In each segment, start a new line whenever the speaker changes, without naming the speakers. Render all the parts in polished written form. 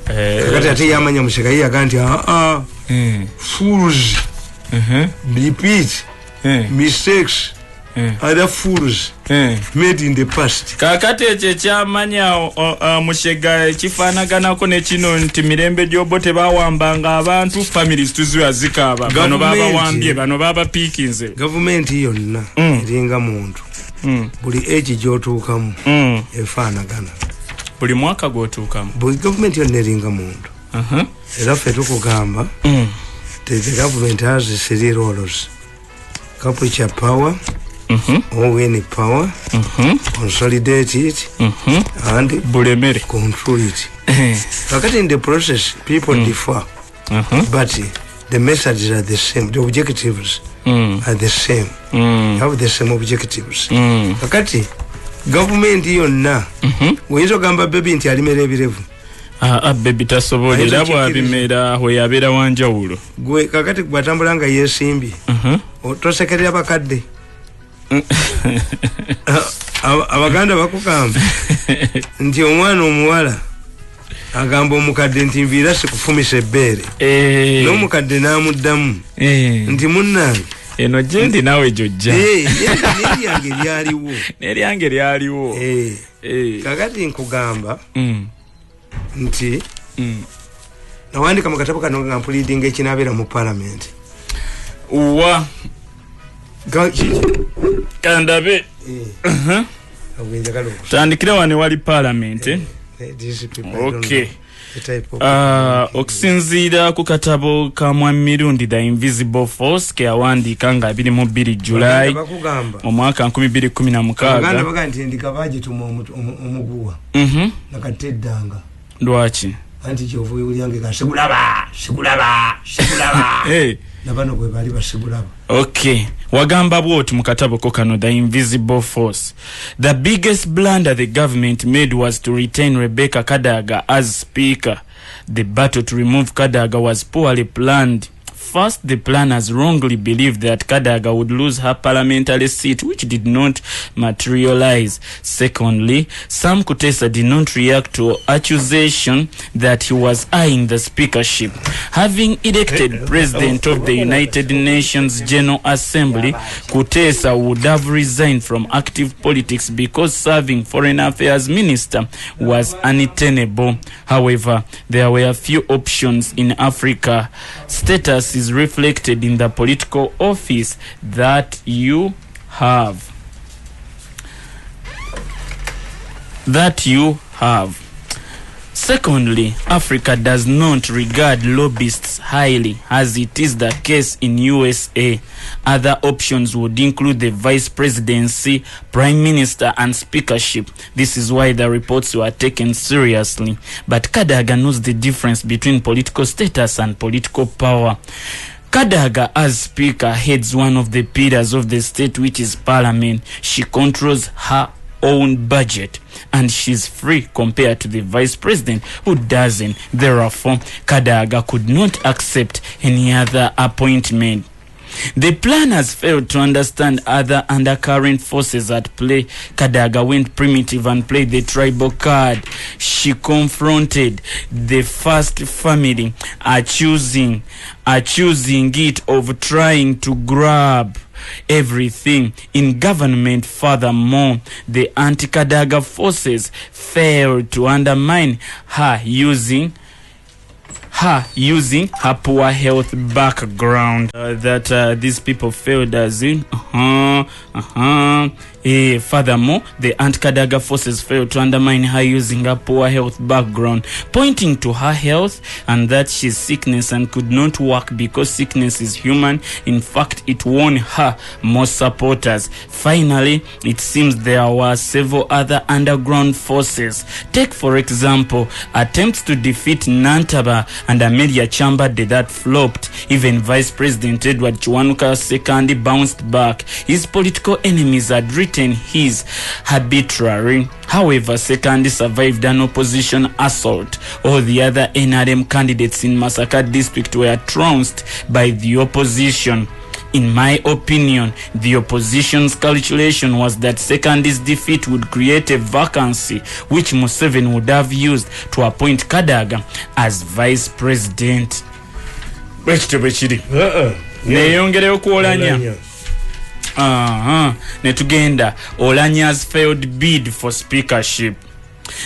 kakati ate yamanya Mushekayi akanti fools repeat mistakes other fools made in the past.
Kakati eche kyamanya Mushega kifaanaganako ne kino nti mirembe gy'obote bawambanga abantu families tuziwa zikaaba bano babawambye bano babapiikinze.
Government yonna eringa muntu buli age gy'otuukamu efaanagana
buli mwaka gw'otuukamu
buli government yonna eringa muntu era ffe tukugamba the government has three roles: capture power, or win power, consolidate it, and control it. But in the process, people differ, but the messages are the same. The objectives are the same. Have the same objectives. Kakati government yonna weyinza gamba baby nti alimera ebirevu.
Baby tasobolera bwabimera aho yabeera wanjawulo.
Gwe kakati gwatambulanga yesimbi. Tosekerera bakadde. Abaganda bakugamba nti omwana omuwala agamba omukadde nti nviira sikufumisa ebbeere n'omukadde n'amuddamu nti munnange
eno gyendi naawe jojja neryange lyaliwo
kakati nkugamba nti nawandika mu katabo kano nga mpulidinga ekinabeera mu parliament
uwa kandabe tandikira wane wali parliament okay okusinziira ku katabo ka Mirundi the Invisible Force ke awandika nga 22 July mu mwaka 2016
Baganda baganti ndika baje tuma omuguwa nakateddanga
lwaki
anti kyovu ulyange ka sigulaba nabano gwe bali basigulaba.
Okay, wagamba bwoti mu katabo ko kano the Invisible Force. The biggest blunder the government made was to retain Rebecca Kadaga as speaker. The battle to remove Kadaga was poorly planned. First, the planners wrongly believed that Kadaga would lose her parliamentary seat, which did not materialize. Secondly, Sam Kutesa did not react to accusation that he was eyeing the speakership. Having elected president of the United Nations General Assembly, Kutesa would have resigned from active politics because serving foreign affairs minister was untenable. However, there were a few options in Africa. Status is reflected in the political office that you have. Secondly, Africa does not regard lobbyists highly, as it is the case in USA. Other options would include the vice presidency, prime minister, and speakership. This is why the reports were taken seriously. But Kadaga knows the difference between political status and political power. Kadaga, as speaker, heads one of the pillars of the state, which is parliament. She controls her own budget, and she's free compared to the vice president who doesn't. Therefore, Kadaga could not accept any other appointment. The planners failed to understand other undercurrent forces at play. Kadaga went primitive and played the tribal card. She confronted the first family, accusing it of trying to grab everything in government. Furthermore, the anti-Kadaga forces failed to undermine her using her poor health background that these people failed as in furthermore, the anti-Kadaga forces failed to undermine her using her poor health background, pointing to her health and that she's sickness and could not work because sickness is human. In fact, it won her more supporters. Finally, it seems there were several other underground forces. Take, for example, attempts to defeat Nantaba and Amelia Chambade that flopped. Even Vice President Edward Kiwanuka II bounced back. His political enemies had written his arbitrary. However, Sekandi survived an opposition assault. All the other NRM candidates in Masaka district were trounced by the opposition. In my opinion, the opposition's calculation was that Sekandi's defeat would create a vacancy which Museveni would have used to appoint Kadaga as vice president. Neyongereyo ku Oulanya. Netugenda Oulanya's failed bid for speakership.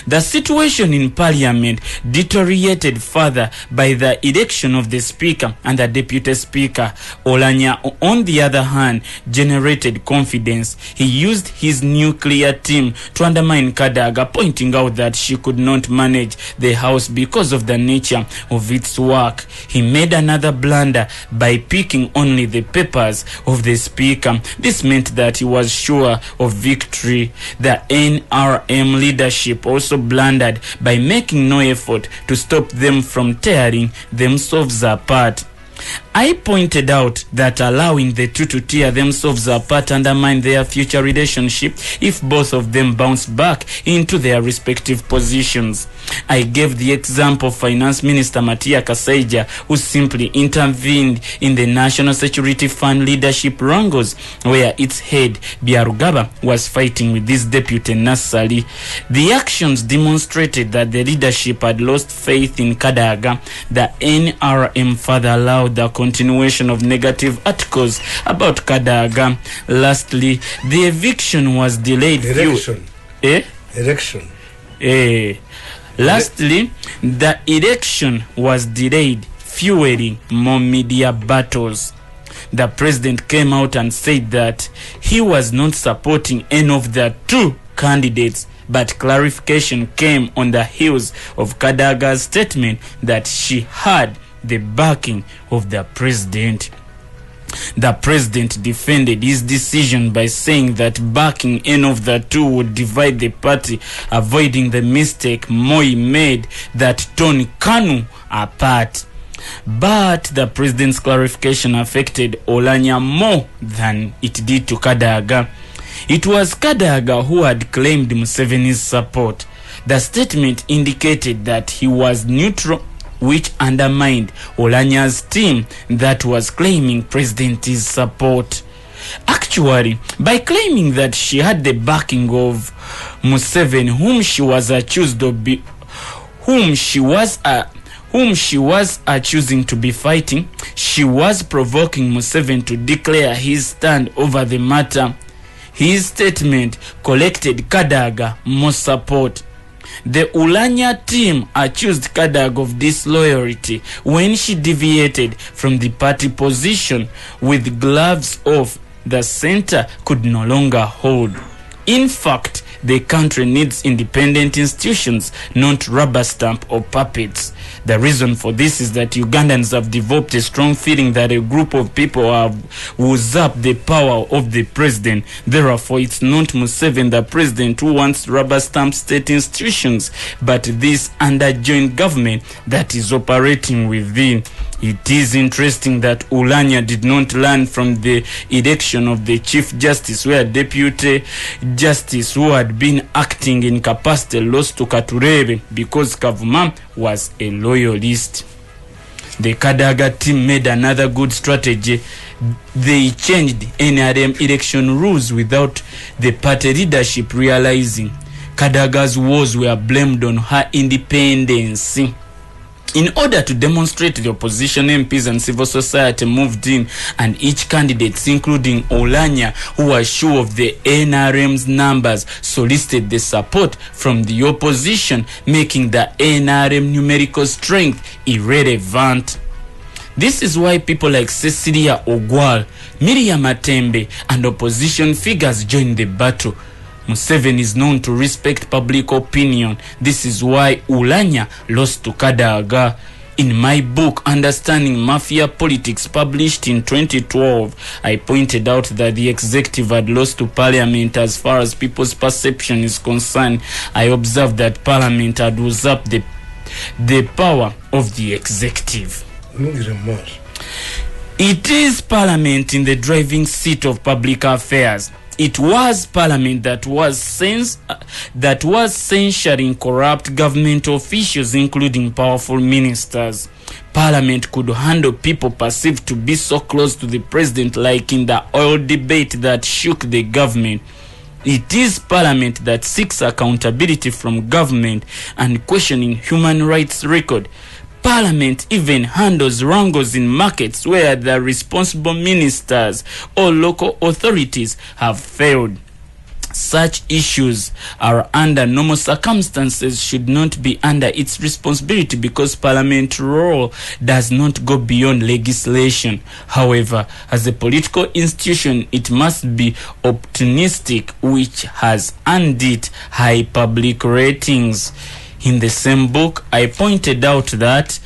The situation in parliament deteriorated further by the election of the speaker and the deputy speaker. Oulanya, on the other hand, generated confidence. He used his nuclear team to undermine Kadaga, pointing out that she could not manage the house because of the nature of its work. He made another blunder by picking only the papers of the speaker. This meant that he was sure of victory. The NRM leadership also blundered by making no effort to stop them from tearing themselves apart. I pointed out that allowing the two to tear themselves apart undermined their future relationship if both of them bounced back into their respective positions. I gave the example of Finance Minister Matia Kasaija, who simply intervened in the National Security Fund leadership wrangles, where its head, Byarugaba, was fighting with his deputy Nassali. The actions demonstrated that the leadership had lost faith in Kadaga. The NRM further allowed the continuation of negative articles about Kadaga. Lastly, the eviction was delayed. Lastly, the election was delayed, fueling more media battles. The president came out and said that he was not supporting any of the two candidates, but clarification came on the heels of Kadaga's statement that she had the backing of the president. The president defended his decision by saying that backing any of the two would divide the party, avoiding the mistake Moi made that torn KANU apart. But the president's clarification affected Oulanya more than it did to Kadaga. It was Kadaga who had claimed Museveni's support. The statement indicated that he was neutral, which undermined Oulanya's team that was claiming President's support. Actually, by claiming that she had the backing of Museveni, whom she was choosing to be fighting, she was provoking Museveni to declare his stand over the matter. His statement collected Kadaga more support. The Oulanya team accused Kadaga of disloyalty when she deviated from the party position with gloves off. The center could no longer hold. In fact, the country needs independent institutions, not rubber stamp or puppets. The reason for this is that Ugandans have developed a strong feeling that a group of people have usurped the power of the president. Therefore, it's not Museveni, the president, who wants rubber stamp state institutions, but this under-joint government that is operating within. It is interesting that Oulanya did not learn from the election of the Chief Justice, where Deputy Justice who had been acting in capacity lost to Katurebe because Kavuma was a loyalist. The Kadaga team made another good strategy. They changed NRM election rules without the party leadership realizing. Kadaga's wars were blamed on her independence. In order to demonstrate, the opposition MPs and civil society moved in, and each candidate, including Oulanya, who was sure of the NRM's numbers, solicited the support from the opposition, making the NRM numerical strength irrelevant. This is why people like Cecilia Ogwal, Miriam Matembe, and opposition figures joined the battle. Museveni is known to respect public opinion. This is why Oulanya lost to Kadaga. In my book, Understanding Mafia Politics, published in 2012, I pointed out that the executive had lost to parliament as far as people's perception is concerned. I observed that parliament had usurped the power of the executive. It is parliament in the driving seat of public affairs. It was Parliament that was censuring corrupt government officials, including powerful ministers. Parliament could handle people perceived to be so close to the president, like in the oil debate that shook the government. It is Parliament that seeks accountability from government and questioning human rights record. Parliament even handles wrangles in markets where the responsible ministers or local authorities have failed. Such issues are under normal circumstances should not be under its responsibility because Parliament's role does not go beyond legislation. However, as a political institution, it must be opportunistic, which has earned it high public ratings. In the same book, I pointed out that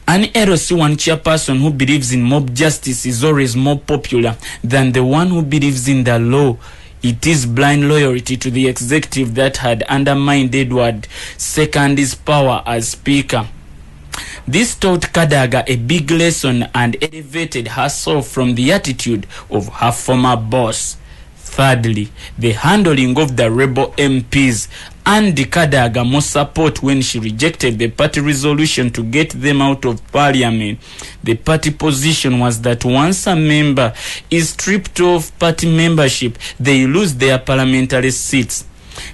an LC1 chairperson who believes in mob justice is always more popular than the one who believes in the law. It is blind loyalty to the executive that had undermined Edward II's power as speaker. This taught Kadaga a big lesson and elevated herself from the attitude of her former boss. Thirdly, the handling of the rebel MPs and Kadaga more support when she rejected the party resolution to get them out of parliament. The party position was that once a member is stripped of party membership, they lose their parliamentary seats.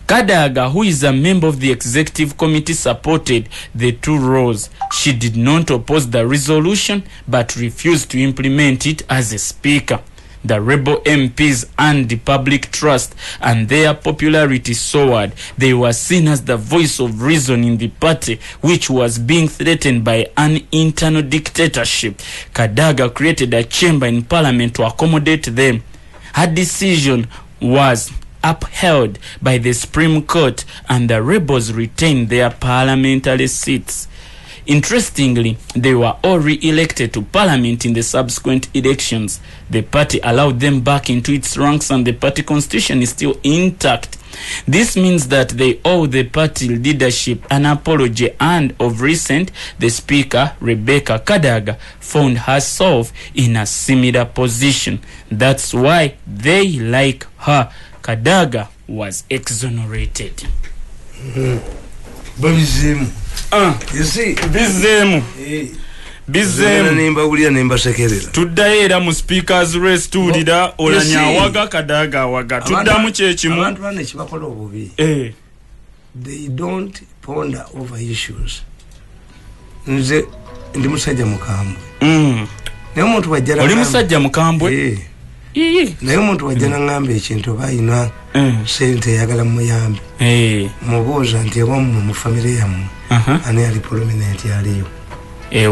Kadaga, who is a member of the executive committee, supported the two roles. She did not oppose the resolution but refused to implement it as a speaker. The rebel MPs earned the public trust and their popularity soared. They were seen as the voice of reason in the party, which was being threatened by an internal dictatorship. Kadaga created a chamber in parliament to accommodate them. Her decision was upheld by the Supreme Court and the rebels retained their parliamentary seats. Interestingly, they were all re-elected to parliament in the subsequent elections. The party allowed them back into its ranks and the party constitution is still intact. This means that they owe the party leadership an apology, and of recent, the speaker, Rebecca Kadaga, found herself in a similar position. That's why they like her. Kadaga was exonerated.
BIZEEMU. You see,
BIZEEMU.
BIZEEMU.
Tuddayo era mu speakers race tuwulira olanyawaga Kadaga awaga. Tuddamu kyekimu.
Abantu bano ekibakola obubi. They don't ponder over issues. Nze ndi musajja mukambwe. Naye omuntu wajjana.
Oli musajja mukambwe?
Naye omuntu wajjana ngamba ekintu bayina sente yagala muyambe. Mubuuza nti ewammwe mu famire yammwe ani ali prominent yaliyo.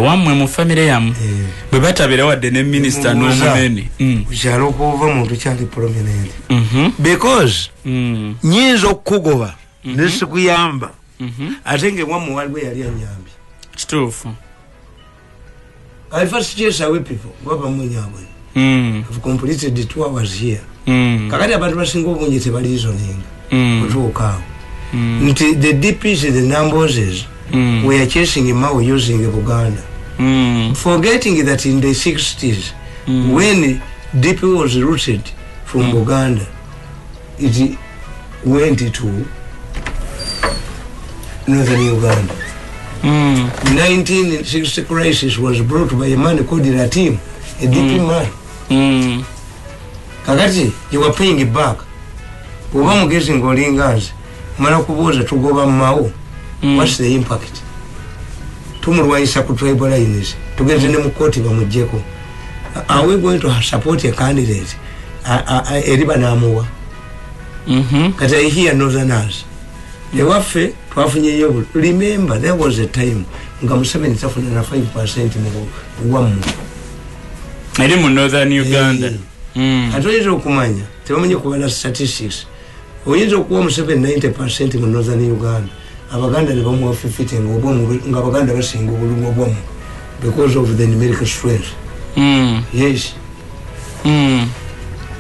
Wammwe mu famire yammwe bwe batabera wadde ne minisita n'omunene
kukyalo okuva muntu kyali prominent because nyinza okukugoba nesikuyamba ate ngaewammwe waliwo yali anyambye.
Kituufu.
I first chase away people gwaba mwenyabwe. I've completed the 2 hours here. Kakati abantu basinga obungi tebaliizoninga kutuukaawo nti the DPs, the numbers we are chasing him out using Buganda, forgetting that in the 60s when DP was rooted from Buganda, it went to northern Uganda. 1960 crisis was brought by a man called Ratim, a DP man. Kakati you were paying it back. Uba mugezi ngolingazi mala kubuuza tugoba mmawo. What's the impact? Tumulwanyisa ku tribal lines. Tugeze ne mu court bamujjeko. Are we going to support a candidate? Eriba namuwa. Kati I hear northerners. Ewaffe twafunyeyo. Remember there was a time nga Museveni tafuna na 5% mu wamu.
Eri mu northern Uganda.
Atoyinza okumanya tebamanyi kubala statistics. Oyinza okuwa Museveni 90% mu northern Uganda. Abaganda ne bamuwa 50 nga Abaganda basinga obulungi obwamu because of the numerical strength. Yes.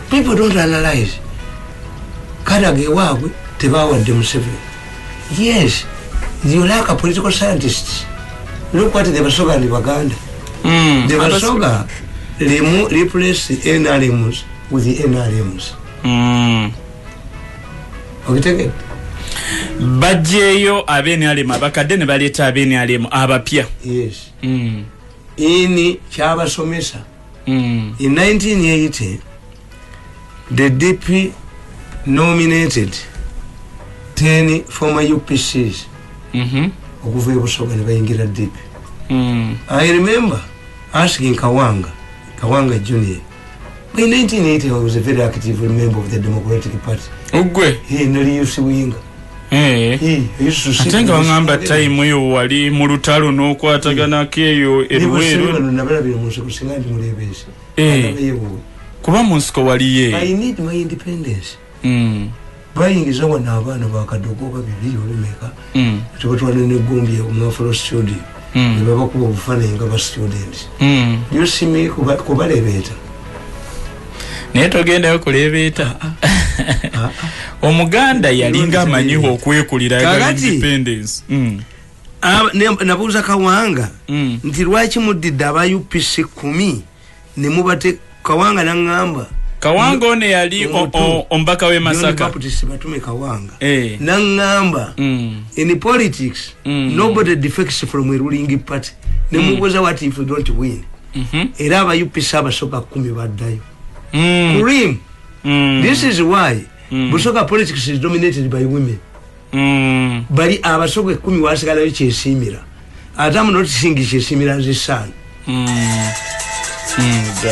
People don't analyze. Kadaga waabwe tebawadde Museveni. Yes, you lack a political scientist. Look what the Basoga in Baganda. The Basoga replace the NRMs with the NRMs. Okitegedde?
Bajjeeyo ab'NRM abakadde ne baleeta ab'NRM abapya.
Yes. Ini kyabasomesa. In 1980 the DP nominated 10 former UPCs okuva e Busoga ne bayingira DP. I remember asking Kawanga Junior. By 1980 I was a very active member of the Democratic Party.
Ogwe?
Nali used to winga.
Atenga wangamba time yo wali mu lutalo n'okwataganako eyo eruweru.
Nabalabira mu nsiko singa ndi mulebeesi.
Kuba mu nsiko waliye.
I need my independence. Bayingiza wana abaana bakadogo babiri olumeka. Tubatwala ne gombi mu Afro studio. Baba kuba bufana nga ba students. You see me kubalebeta.
Neto genda yokulebeeta. Omuganda yalinga amanyiho okwekulira independence.
Nabuuza Kawanga nti lwaki muddidde aba UPC 10 ne mubate. Kawanga nangamba.
Kawanga one yali ombaka we Masaka.
Batume Kawanga. Nangamba in politics nobody defects from a ruling party. Ne mubuuza what if you don't win. Era aba UPC abasoka 10 baddayo. Kurim. This is why Busoga politics is dominated by women. Bali abasoga 10 wasigalayo kyesimira. Atamu noticing kyesimira as a son.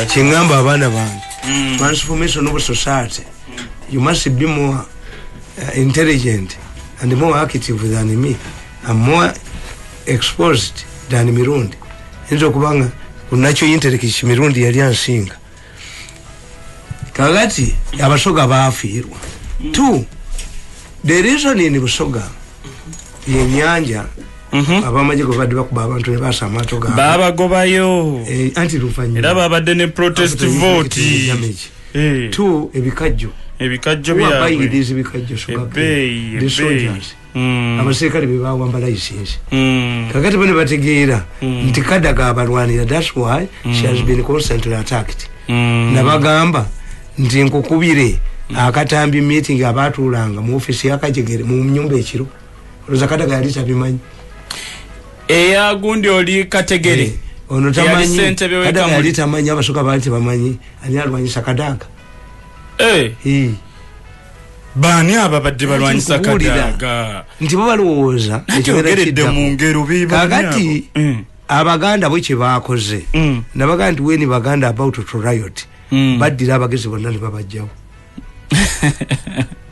Chingamba abana bange. Transformation of society. You must be more intelligent and more active than me. I'm more exposed than Mirundi. Enzo kubanga kunacho intellect Mirundi yali ansinga. Kagati abasoga baafirwa. 2. The reason in Busoga yenyanja abamaje govadi bakuba abantu ne basamato ga
baba gobayo
anti rufanyi
era babadde ne protest vote.
2 ebikajjo bya these ebikajjo sugar the soldiers abasekali bebawamba license kakati bane bategeera nti kadaga abalwanira. That's why she has been constantly attacked. Nabagamba nti nkukubire akatambi meeting abatulanga mu office yakajegere mu nyumba ekiro roza kadaga yali tabimanyi.
Eya gundi oli kategere.
Ono tamanyi kadaga yali tamanyi abasoka bali tebamanyi ani alwanyisa kadaga.
Bani ababadde balwanyisa kadaga.
Nti bo balowooza
ekyogeredde mu ngero biba.
Kakati abaganda bwe kye baakoze nabaganda nti weni baganda about to riot baddira abagezi bonna ne babajjawo.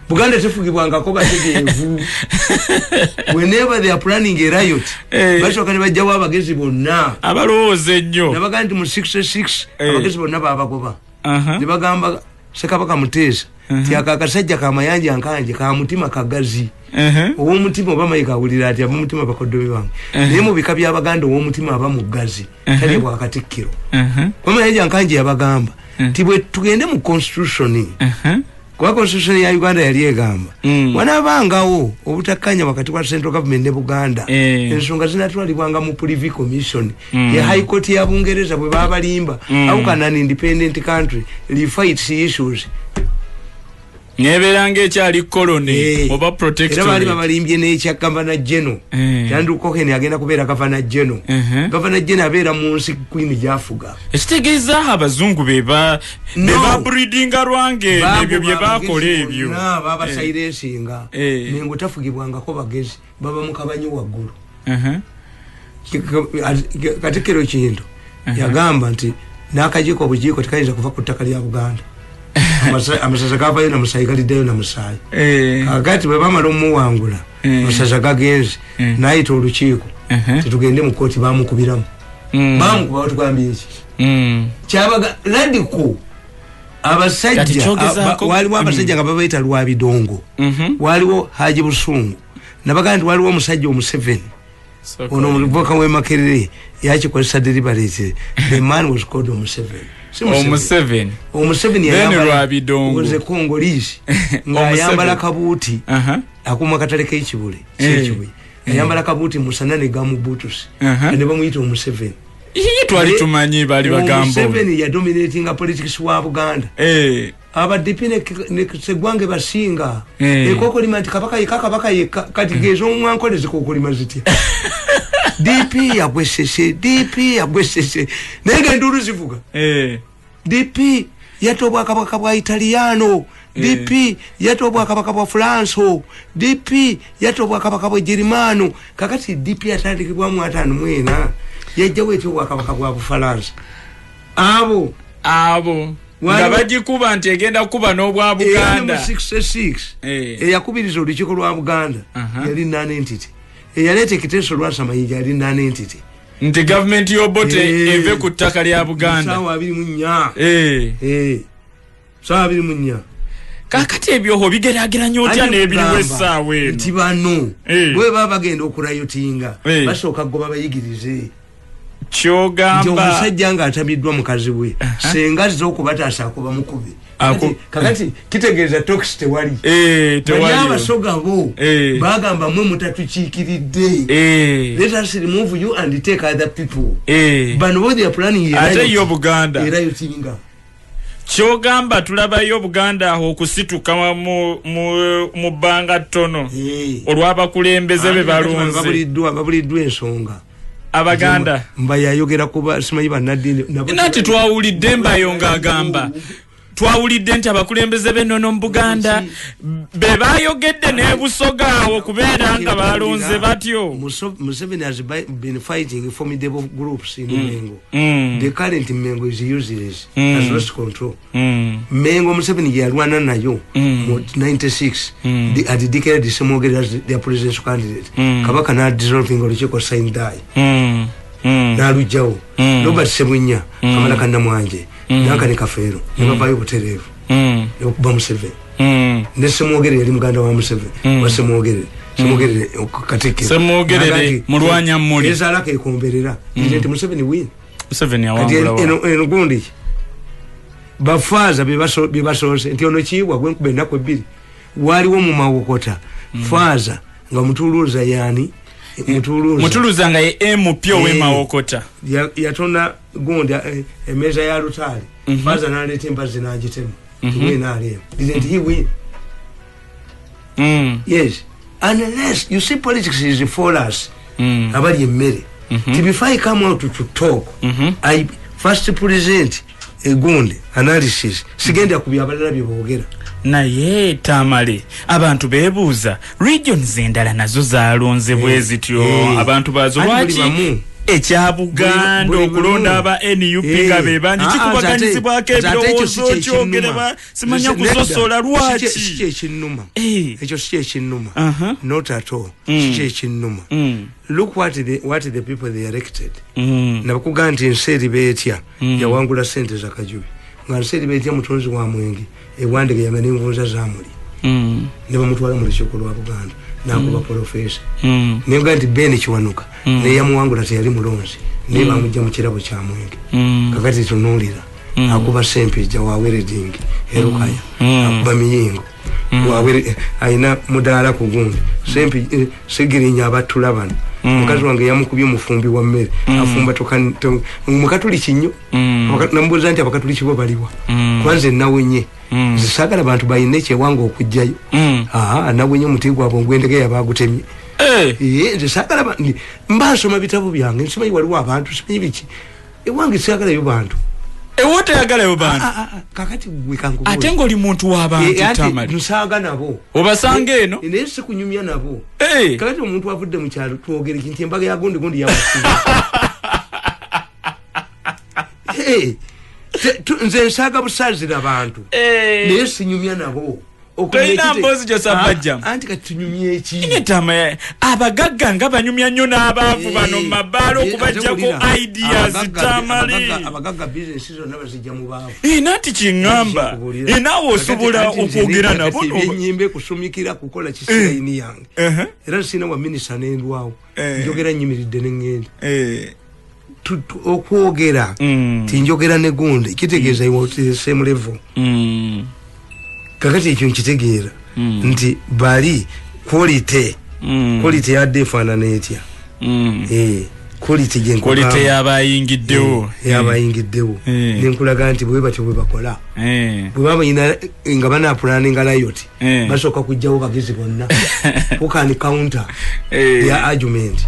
Buganda tefugibwangako bategeevu. Whenever they are planning a riot basooka ne bajjawo abagezi bonna
abalowooza ennyo.
nabaganda nti mu 66 abagezi bonna baabagoba. Ne bagamba Ssekabaka Muteesa ti akakasajja kamayanja nkanje ka mutima kagazi. Ow'omutima oba mayiga awulira ati ab'omutima bakoddomi bange. Naye mu bika by'abaganda ow'omutima aba mugazi tali bwa Katikkiro. Kamayanja nkanje yabagamba ti bwe tugende mu constitution. Kwa constitution ya Uganda yali egamba wanabangawo obutakkanya wakati wa central government ne Buganda ensonga zinatwalibwanga mu privy commission ya high court ya Bungereza bwe babalimba. How can an independent country fight issues?
Neberange kyali colony oba protectorate.
Era bali babalimbye n'ekya Governor General. Yandu Kokeni agenda kubeera Governor General. Governor General abeera mu nsi Queen Jafuga.
Ekitegeeza abazungu beba breedinga Rwange ebyo bye bakola ebyo.
Baba silencinga. Nengo tafugibwangako bagezi baba mukabanyi waggulu. Katikkiro kintu yagamba nti n'akajiko bujiko tekayinza kuva ku ttaka lya Buganda. Amasaza gavayo na musayi galiddeyo na musayi. Kakati bwe bamala omuwangula amasaza gagenze n'ayita olukiiko tetugende mu kooti baamukubiramu. Baamukuba batugambye eki kyabaga radical. Abasajja waliwo abasajja nga babayita Lwabidongo, waliwo Haji Busungu nabaga nti waliwo omusajja Omuseveni ono omuvubuka w'e Makerere yakikozesa deliberate. The man was called Omuseveni. Omuseveni yayambala Congolese ng'ayambala kabuuti akuma katale k'ekibule ky'ekibuye ayambala kabuuti musana ne gamu butusi ne bamuyita Omuseveni.
Twali tumanyi bali bagamba
Omuseveni ya dominating politics wa Buganda. aba dipine ne segwange basinga ekoko limanti kabaka yeka kati gezo mwankole zikoko limaziti DP yagwesese nege nduru zivuga DP yatobwa kabaka bwa Italiano DP yatobwa kabaka bwa France DP yatobwa kabaka bwa Germano kakati DP atandikibwa mu atano mwena yajja wetobwa kabaka bwa France abo ngabaji kuba nti egenda kuba n'obwa Buganda 66 yakubiriza olukiiko lwa Buganda yali non-entity eyaleta ekiteeso lwasa mayinja yali non-entity
nti government yobote eve ku ttaka lya Buganda
sawa 24 sawa 24
kakati ebyoho bigeraageranya otya n'ebiriwo essaawa eno
nti bano bwe baba bagenda okulayotinga basooka goba bayigirize
kyogamba
omusajja nga atamiddwa mukazi we senga z'okubataasa akuba mukubi kakati kitegeeza tox tewali abasoga bo bagamba mwe mutatukiikiridde let us remove you and take other people bano bo they are planning
ate yo Buganda
era yotinga
kyogamba tulabayo Buganda aho okusituka mu bbanga ttono olw'abakulembeze be balonze
babuliddwa ensonga
Abaganda
mba yayogera kuba simanyi bannadini
nati twawulidde mbayo ng'agamba twawulidde nti abakulembeze b'ennono mu Buganda be bayogedde n'ebusoga awo okubeera nga balonze batyo.
Museveni has been fighting formidable groups in Mengo. The current Mengo is useless, has lost control. Mengo Museveni yalwana nayo mu 96 had declared Semogere as their presidential candidate. Kabaka na dissolving olukiiko sign die. Nalujawo Robert Sebunya Kamalaka Namwanje Nakani Kafero Nabavayo Buterevu okuba Museveni ne Semogere yali muganda wa Museveni wa Semogere katikiro
Semogere mulwanya mmuli
ezalaka ekomberera nti Museveni win
Museveni awangula
eno gundi bafaza bibasose nti ono kiibwa gwenkube nakwe bbiri waliwo mu mawokota faza nga mutuluza yani mutuluza nga ye mupyo we mawokota yatona gonda emeza ya Rutali faza naleta embazi n'agitema we nalema didn't he win? Yes, unless you see politics is for us abali emmere before I come out to talk I first present a gonde analysis sigenda kubya abalala byebogera
naye Tamale abantu bebuuza regions endala nazo zalonze bwezityo abantu bazo lwaki ekya Buganda okulonda aba NUP nga bebanji kikubaganyizibwako ebirowoozo kyogera simanya kusosola lwaki
ekyo si ekinnuma not at all si ekinnuma look what the people they elected nabakugamba nti enseeri beetya yawangula sente za Kajubi nga nseeri beetya mutonzi wa Mwenge ewandege yanga n'envunza zamuli ne bamutwala mu lukiiko lwa Buganda nakuba profesa nebwa nti Ben Kiwanuka ne yamuwangula teyali mulonzi ne bamujja mu kirabo kya Mwenge kakati tunuulira akuba Sempija wa Wereding Erukaya akuba Miyingo ayina mudaala ku gundi Sempija Segirinya abatulabana mukazi wange yamukubye mufumbi wa mmere afumba mukatuli kinyo nambuuza nti abakatuli kibo baliwa kwanze nawenye zisagala abantu bayine ekyewange okujjayo nawenye omuti gwabwe ngwendege yabagutemye zisagala mbasoma bitabo byange nsimanyi waliwo abantu simanyi biki ewange sagalayo bantu
ewote yagalayo bantu
kakati gwekangu
ate ng'oli muntu w'abantu Tamale
nsaga nabo
obasanga eno
naye sikunyumya nabo kakati omuntu avudde mu kyalo twogere nti embaga ya gondi yamusiba nze nsaga busazira abantu naye sinyumya nabo
Toina mbozi Josabajam
anti katunyumye eki
ine Tamale abagagga nga banyumya nnyo n'abaavu bano mabalo kubajjako ideas Tamale
abagagga business zo nabazijja mu baavu
nati kingamba naawe osobola okwogera nabo
nyimbe kusumikira kukola kisiraini yange era sina wa minister n'endwawo njogera nyimiridde n'engenda okwogera tinjogera ne gundi kitegeeza iwote same level kakati ekyo nkitegeera nti bali quality ya defaana netya
quality yabayingiddewo
yabayingiddewo nenkulaga nti bwe batyo bwe bakola bwe baba ina nga bana planning riot basoka kujjawo bagezi bonna who can counter their argument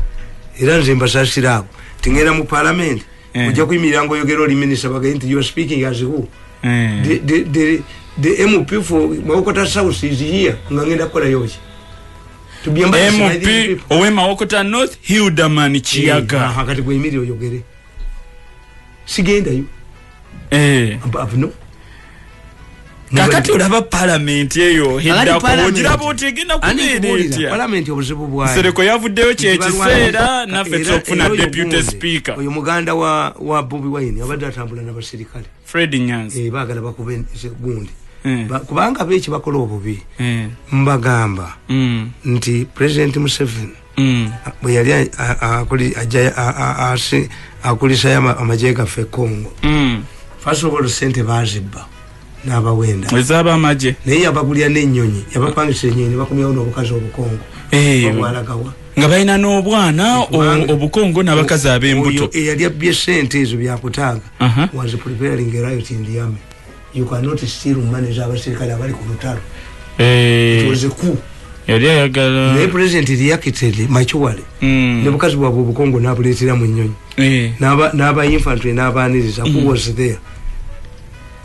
era nze mbasasiraako tingera mu parliament kujja kuyimiranga oyogera oli minister bagaye nti you are speaking as who the MP for Mawokota South is here ngangenda kola yoki
MP owe Mawokota North Hildaman Chiaga
hakati gwe imiri oyogere sigenda yu abno
kakati olaba parliament eyo hidda ko ogiraba otegenda kubeera
parliament obuzibu bwayo
sereko yavuddeyo kyekiseera naffe tokufuna deputy speaker
oyo muganda wa Bobi Wine abadde atambula n'abasirikale
Fred Nyanzi
baagala bakube gundi kubanga beeki bakola obubi mbagamba nti President Museveni bwe yali akulisa amagye gaffe Congo first of all sente bazibba n'abawenda
ezaba amagye
naye yabagulya n'ennyonyi yabapangisa ennyonyi bakumyawo n'obukazi obukongo obwalagawa
nga balina n'obwana obukongo n'abakazi ab'embuto
eyali abbye sente ezo byakutaaga was preparing a riot in the army. You cannot steal money z'abasirikale abali ku lutalo. It was a coup.
Yali ayagala
the president reacted machuwale ne bukazi bwabwe obukongo n'abuleetera mu nnyonyi n'aba infantry n'abaaniriza who was there.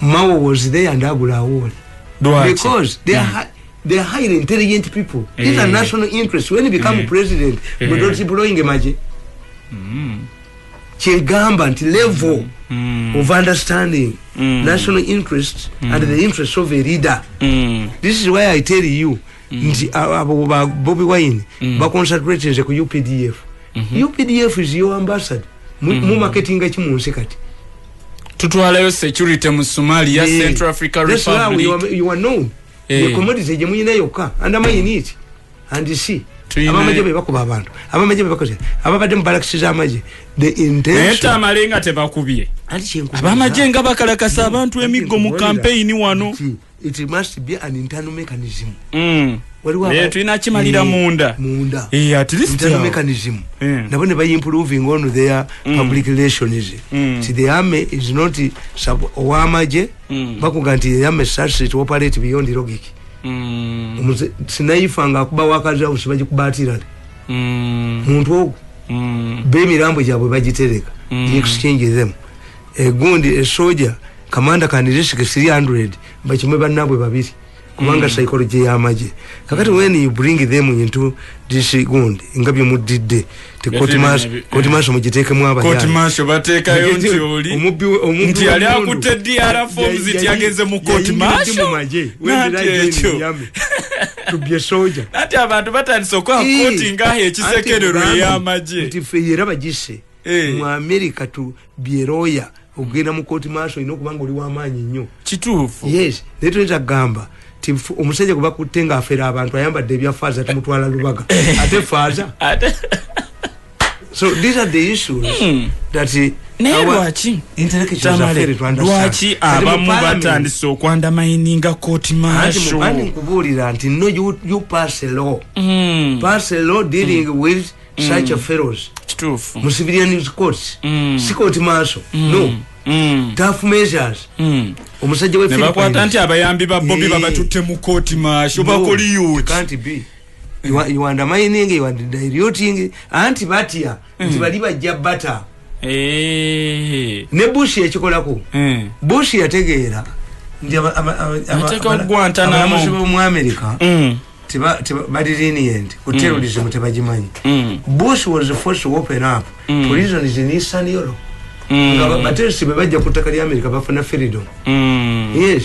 Mao was there and Agula because they are highly intelligent people. These are national interests. When you become president, we don't see blowing a magic. Chegamba and level of understanding national interests and the interests of a leader. This is why I tell you, Bobi Wine, but concentrating on UPDF. UPDF is your ambassador. Mu marketing chimunsekati.
Tutwalayo security mu Somalia, Central Africa Republic.
That's why you are known. The commodities ejemuyina yoka undermine it and you see abamaje bebakuba abantu abamaje bebakoze ababadde mubalakisiza amaje the intention
Tamale nga tebakubye abamaje nga bakalakasa abantu emiggo mu campaign wano.
It must be an internal mechanism.
Tulina kimalira munda at least
internal mechanism nabo ne improving on their public relations. See, the army is not owamaje bakuga nti the army starts to operate beyond the logic. Sinaifanga kuba wakazi awo sibaji kubatira muntu ogu bemirambo gyabwe bagitereka exchange them a soldier commander can risk 300 bakimwe bannabwe babiri kubanga psychology y'amaje kakati when you bring them into this gundi ngabyo mudidde te kotimaso mugiteke mu abaya
kotimaso bateka yonti oli nti yali akutte DR forms itiyageze mu kotimaso
to be a soldier
ati abantu batandise kwa koti ngahe ekisekerero y'amaje
nti feyera bagise mu America to be lawyer ogenda mu kotimaso ino kubanga oli w'amaanyi nnyo
kituufu.
Yes netweza gamba omusajja kuba kutenga afera abantu ayambadde ebyafaaza tumutwala lubaga ate faaza so these are the issues that
lwaki lwaki abamu batandise okwandamayininga kooti maasho
ani nkubuulira nti no you pass a law pass a law dealing with such affairs
kituufu
mu civilian courts si kooti maasho no tough measures omusajja we
nebakwata nti abayambi ba Bobi babatutte mu kooti maasho bakoli youth
can't be you undermining you are diluting anti batia nti bali bajja bata ne Bush ekikolako Bush yategeera nti abamusibe mu America bali lenient ku terrorism tebagimanyi. Bush was the first to open up prisons in Eastern Europe. Baterisi bebajja ku ttaka lya America bafuna freedom. Yes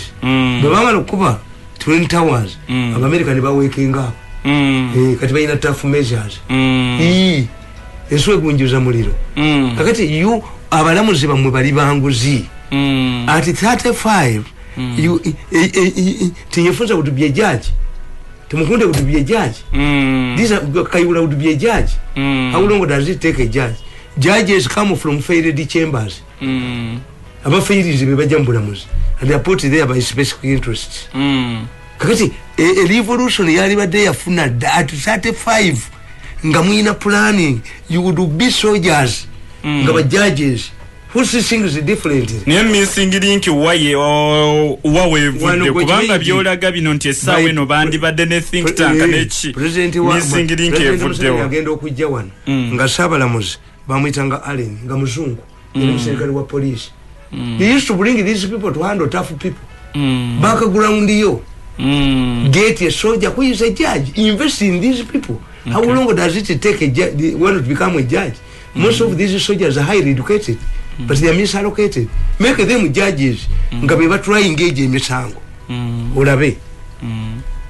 bebamala okuba Twin Towers America ne bawekinga kati balina tough measures enswe gunjuza muliro kakati you abalamuzi bamwe bali banguzi at 35 you tinyefunza to be a judge tumukunde to be a judge these are Kayula would be a judge. How long does it take a judge? Judges come from failed chambers aba failed bebajja mbulamuzi and they are put there by specific interests. Kakati a revolution yali badde yafuna at 35 nga mwina planning you would be soldiers ngaba judges who things different
ne missing link waye wawe vudde kubanga byolaga bino nti esawe no bandi badde ne think tank nechi
president wa
missing link evuddewo
agenda okujja wano nga sabalamuzi bamwitanga Allen nga muzungu ne serikali wa police he used to bring these people to handle tough people background yo get a soldier who is a judge invest in these people. How long does it take a judge to become a judge? Most of these soldiers are highly educated, but they are misallocated. Make them judges. Ngabe try engage in misango. Olabe.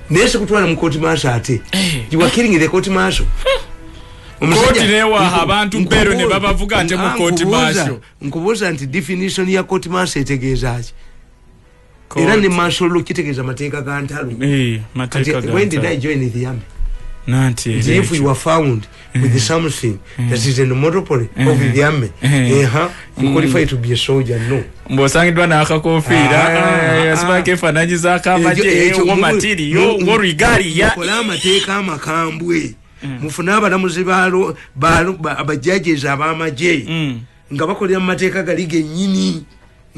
Nese kutwala mu court martial ate. You are killing the court martial.
Court newa abantu mpero ne babavuga ate mu court martial.
Nkubuza anti definition ya court martial etegezaje. Era ne martial lo kitegeeza mateeka ga ntalo.
Mateeka ga.
When did I join the army?
Nanti.
If you are found with something that is in the monopoly of the army, you qualify to be a soldier. No.
Mbosangidwa na akakofira asibake fanaji za kamaje wo material wo rigari ya
kola mateeka amakambwe mufuna abalamuzi balo abajaji abamaje nga bakolera mateeka galige nyini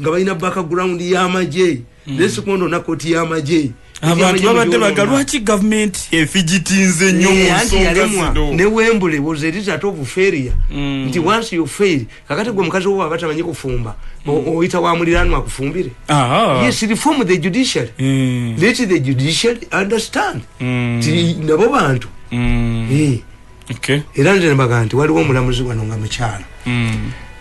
nga balina background ya maje lesi kondo na koti ya maje
abantu babadde bagalwaki government efigitinze nnyo mu nsonga
ne Wembley was a result of failure nti once you fail kakati gwe mukazi wo abatamanyi kufumba oyita wa mulirano akufumbire yes reform the judiciary let the judiciary understand ti nabo bantu
okay
era nje mbaganti waliwo omulamuzi wano nga mukyala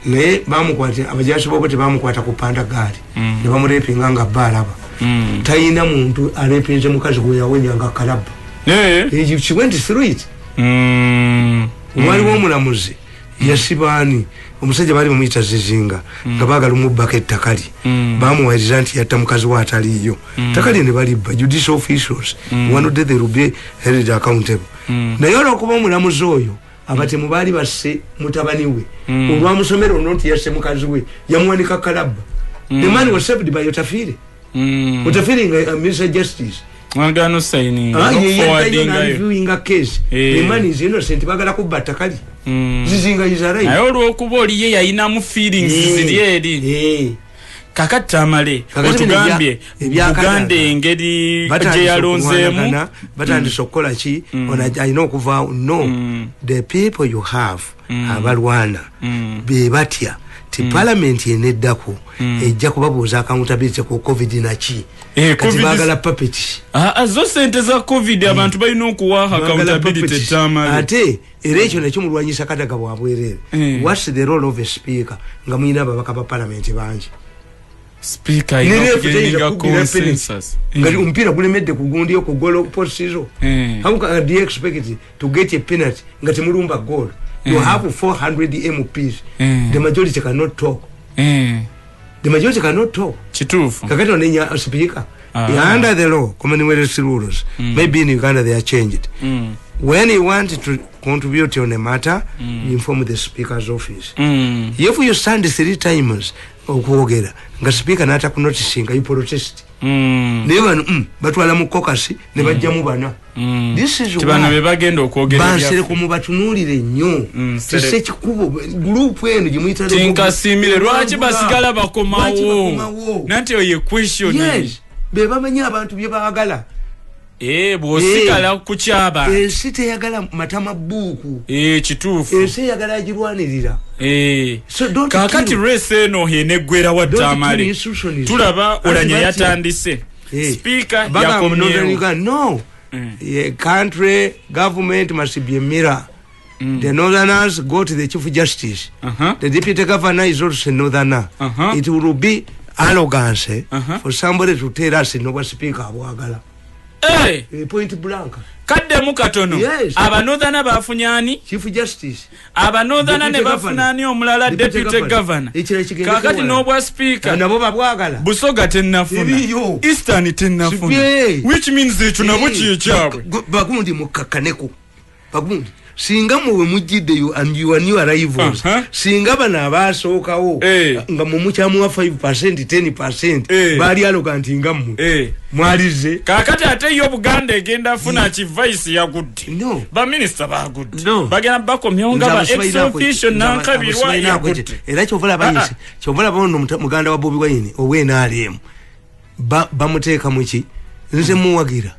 ne bamukwata abajaji bobo tebamukwata kupanda gari ne bamurepinga nga balaba tayina muntu alepinze mukazi gwe yawenya nga kalaba she went through it waliwo omulamuzi yasibani omusajja bali bamuyita zizinga nga bagala umubaka ettakali bamuwayiriza nti yatta mukazi wa ataliyo takali ne balibba judicial officials wanodde they will be held accountable naye olwokuba omulamuzi oyo abatemu bali basse mutabani we olwamusomero noti yasse mukazi we yamuwanika kalaba the man was saved by Otafire Otafire nga Minister Justice
Mwagano signing
forwarding a case the man is innocent bagala kubba takali zizinga izarayi
ayo olwokuba oli ye yayina mu feelings ziri eri kakati Tamale otugambye Uganda engeri je yalonzeemu
batandise okukola ki ayina okuva no the people you have abalwana be batya ti parliament yeneddako ejja kubabuuza accountability ku covid naki kati bagala puppet
zo sente za covid abantu balina okuwa accountability Tamale
ate era ekyo nekyo mulwanyisa kadaga bwabwerere what's the role of a speaker nga muyina ababaka ba parliament bangi
speaker ino consensus
ngali umpira kulemedde kugundi yo kugolo posizo how can you expect to get a penalty ngati mulumba goal you have 400 MPs the majority cannot talk the majority cannot talk
chitufu
kakati onenya speaker under the law commonwealth rules maybe in Uganda they are changed when you want to contribute on a matter you inform the speaker's office if you stand 3 times okwogera nga speaker nata ku noticing you protest never batwala mu caucus ne bajja mu bana this is
tibana be bagenda okwogera
bansere ku mubatunulire nnyo tise kikubo group eno gimuyita
tinka simile lwaki basigala bakomawo nanti oye question
yes be bamanya abantu bye baagala
bwosigala kukyaba
site yagala matama buku
kituufu
yagala agirwanirira
so kakati race eno heneggwera wa Tamale tulaba olanya yatandise speaker yakomyewo
no country government must be a mirror the northerners go to the chief justice the deputy governor is also a northerner it will be arrogance for somebody to tell us no speaker abwagala point blank
kadde mukatono abanodhana bafunyani
chief justice
abanodhana ne bafunani omulala deputy governor kakati nobwa speaker
nabo babwagala
busoga tennafuna eastern tennafuna which means that tunabo kiyekyabwe
bagundi mukakkaneko bagundi singa muwe mujjidde you and you are new arrivals singa bana abasookawo nga mumukyamu wa 5% 10% bali arrogant nga mmwe mwalize
kakati ate yo Buganda egenda funa chi vice ya good
no
ba minister ba good bagenda bakomyonga ba ex-official nankabirwa ya good
era chovala bayise chovala bono muganda wa Bobi Wine owena alemu bamuteeka muki nze muwagira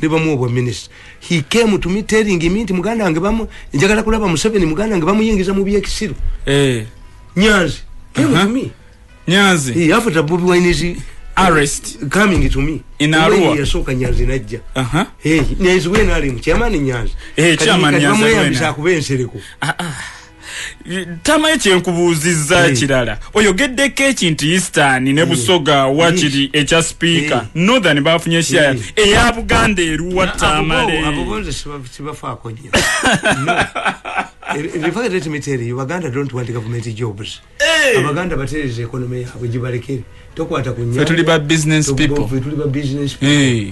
ne bamuwa minister he came to me telling me nti muganda wange bamu njagala kulaba Museveni muganda wange bamuyingiza mu byekisiru Nyanzi came to me
Nyanzi
after Bobi Wine is
arrest
coming to me
in Arua
yasoka Nyanzi najja Nyanzi wena ali chairman Nyanzi
chairman Nyanzi
wena kubensereko
Tama ekyenkubuuzizza kirala oyogeddeko ekintu Eastern ne Busoga wakiri ekya speaker Northern bafunye share eya Buganda eruwa Tamale
abo bonze sibafaako nnyo in fact let me tell you Uganda don't want government jobs Abaganda batereze economy yabwe gibalekere tokwata kunya
tuli ba business people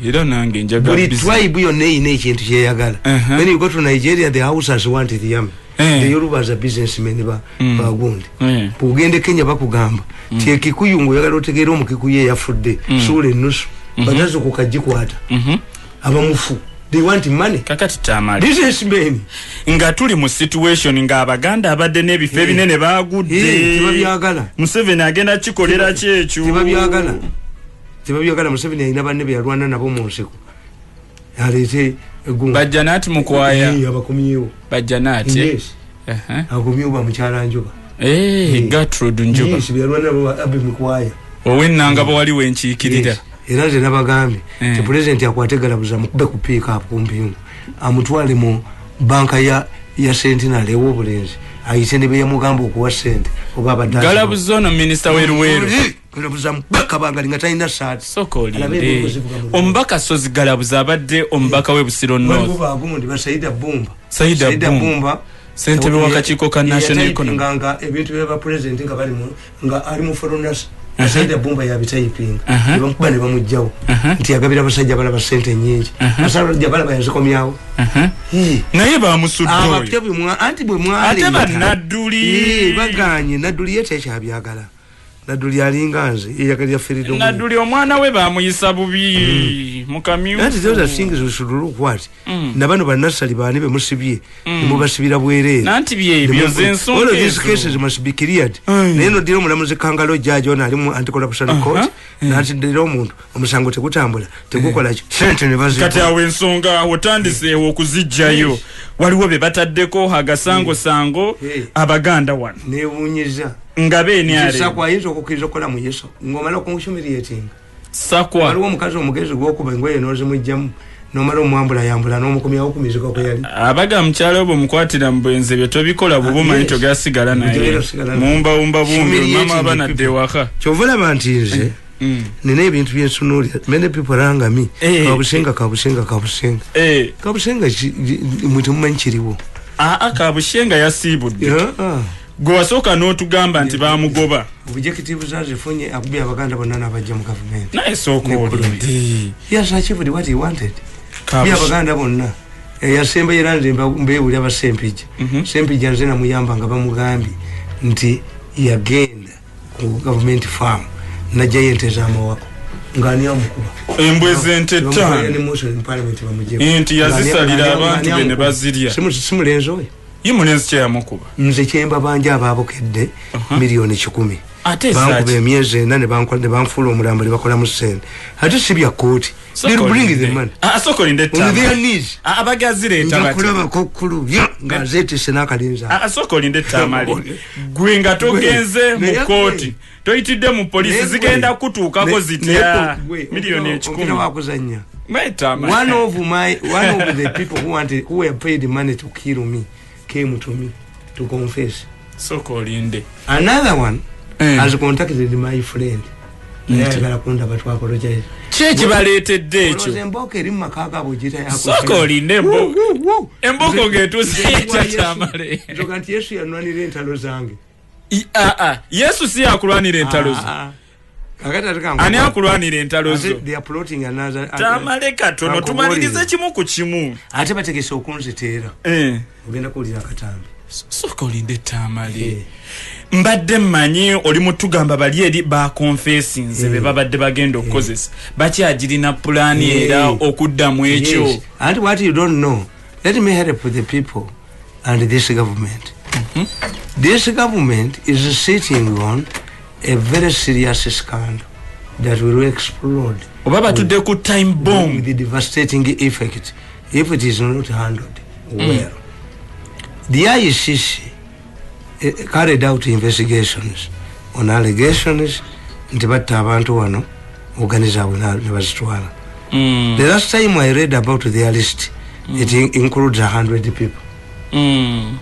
era nange njaga
business tribe yonna ine ekintu kyeyagala when you go to Nigeria the Hausas want the army the Yorubas are businessmen bagundi bugende Kenya bakugamba tie Kikuyu ngoyagala otegeera omukikuyu yafudde sule nusu batazo kukajikwata abamufu they want money
kakati Tamale
businessmen
nga tuli mu situation nga Abaganda abadde n'ebifo ebinene bagudde
tebabyagala
Museveni agenda kikolera kyekyo
tebabyagala Museveni ayina banne byalwana nabo mu nseko alete
Bajanati mukwaya
abakomyewo
Bajanati
yes akomyewo ba mukyala Njoba
Gertrude Njoba
yes byalwana nabo abe mukwaya
owennanga bwali wenkiikirira
era nze nabagambe ti president yakwategala buzamu kube ku pick up kumpiyungu amutwale mu banka ya Sentinel ewobulenzi ayise ne beyamugamba okuwa sente oba abadala
Galabuzono minister weruweru
Galabuzamu bakabanga linga talina saati
sokolinde ombaka sozi Galabuza abadde ombaka w'Ebusiro North
bwo bagundi basaida bomba
sentebe wakakiiko ka national economy
nganga ebintu byaba president nga bali nga ali mu foreigners saida bomba ya bitayipinga bamukuba ne bamujjawo nti yagabira abasajja balaba sente nyingi asajja balaba yazikomyawo
naye bamusudde
anti bwe mwali
ate bannaduli
baganye naduli yete ekyabyagala naduli alinganze eyagalya ferido
naduli omwana we bamuyisa bubi mukamyu
that is the thing is we should look what nabano banasali bani be musibye mubasibira bwerere
nanti byebyo zensonga
all of these cases must be cleared neno diro mulamuze kangalo judge ona ali mu anti-corruption court nanti diro omuntu omusango tekutambula tekukola sente ne bazi
kati awe ensonga otandise okuzijjayo waliwo be bataddeko hagasango sango Abaganda wan
ne bunyiza
ngabe ni ale
sakwa yizo okukiriza kola mu Yesu ngomala okunshumiriating
sakwa
waliwo omukazi omugezi gwokuba ngoye noze mujjamu nomala omwambula yambula n'omukomyawo ku mizigo ko yali
abaga mukyalo obo mukwatira mbwenze bye tobikola bubuma nito gasigala naye mumba bumbi mama abana dewaka
kyovula bantu nze nina ebintu byensunuulira many people ranga me kabusenga mwitu mumanyi kiriwo
kabushenga yasiibudde gwe wasooka n'otugamba nti bamugoba
objective zazifunye akubye Abaganda bonna n'abajja mu government
naye sooka olindi
yes achieved what he wanted bya Abaganda bonna yasemba yeranze mbewuli abasempija sempija nze namuyamba nga bamugambye nti yagenda ku government farm najja yenteza amawako ngani amukuba
embwe zente ttaano nti yazisalira abantu be ne bazirya
simulenzi oyo
yimunenzi kyeyamukuba
nze kyemba banje ababokedde miliyoni 10 bankuba emyezi 4 ne banfuula omulambo ne bakola mu sente ate si bya kooti
abagazireetakulabako
kkulu nga zeetise n'akalinza
sokolinde Tamale gwe nga togenze mu kooti toyitidde mu polisi zigenda kutuukako zitya miliyoni 10
wakuzanya one of the people who were paid money to kill me came to me to confess
sokolinde
another one has contacted my friend ayagala kunda batwapologize
kyekibaleetedde ekyo
embooko eri mu maka gaabo gita
sokolinde emboko ngetuziita Tamale
njoga nti Yesu yanwanira entalo zange
Yesu si yakulwanira entalo ze ani akulwanira entalo zo
they are plotting another
Tamale katono tumalirize kimu ku kimu
ate bategese okunziteera ogenda kuwulira akatambi
soka olinde Tamale mbadde mmanyi oli mutugamba bali eri ba confessinze be babadde bagenda okukozesa bakyagirina pulaani era okuddamu ekyo
and what you don't know, let me help the people and this government. This government is sitting on a very serious scandal that will explode
oba batudde ku time bomb
with the devastating effect if it is not handled well. The ICC carried out investigations on allegations nti batta abantu wano organize abo ne bazitwala. The last time I read about their list, it includes 100 people.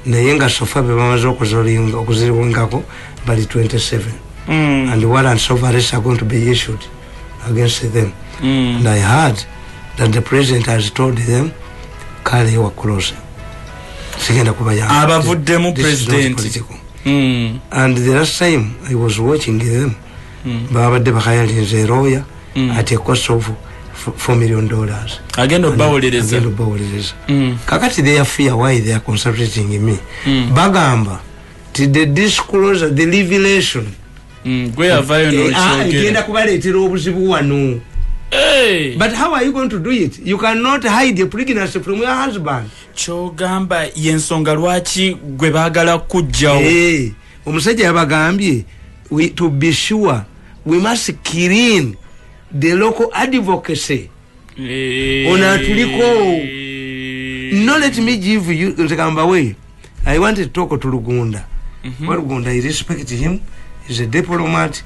Naye nga sofa be bamaze okuzirwingako bali 27. And warrants of arrest are going to be issued against them. And I heard that the president has told them, carry your closer.
Abavuddemu president.
And the last time I was watching them, babadde bakayalinze lawyer at a cost of $4 million.
Agenda obawuliriza.
Kakati they fear why they are concentrating in me. Bagamba to the disclosure, the revelation. Agenda kubaleetera obuzibu wano. But how are you going to do it? You cannot hide the pregnancy from your husband.
Chogamba yensonga lwaki gwe baagala kujjawo.
Omusajja yabagambye to be sure we must clean the local advocacy. Ona tuliko. No, let me give you the way. I want to talk to Lugunda. Lugunda, I respect him. He's a diplomat.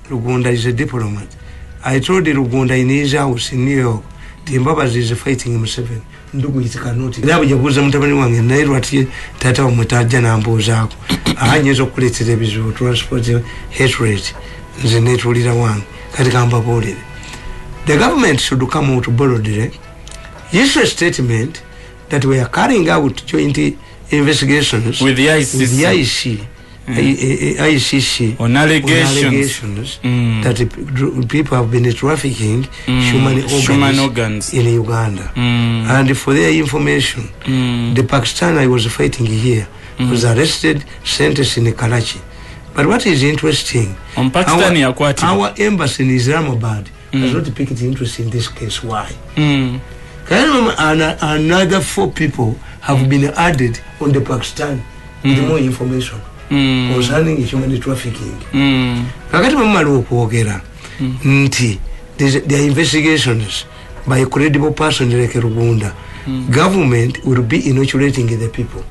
Lugunda is a diplomat. I told Lugunda in his house in New York, Timbabazi is fighting himself. Ndugu itikanoti. Ndabu jabuza mtabani wange nairu ati tata wa mutaja na amboza hako. Ahanyezo kulete rebizu, transport hatred. Nzinetu lida wange. Katika ambabole. The government should come out boldly, issue a statement that we are carrying out joint investigations
with the
ICC
on allegations
that people have been trafficking human organs in Uganda. And for their information, the Pakistani I was fighting here was arrested, sentenced in Karachi. But what is interesting, our embassy in Islamabad has not picked interest in this case. Why? Another 4 people have been added on the Pakistan with more information concerning human trafficking. Kakati mamalo okuogera nti their investigations by a credible person like Rugunda, government will be inoculating the people.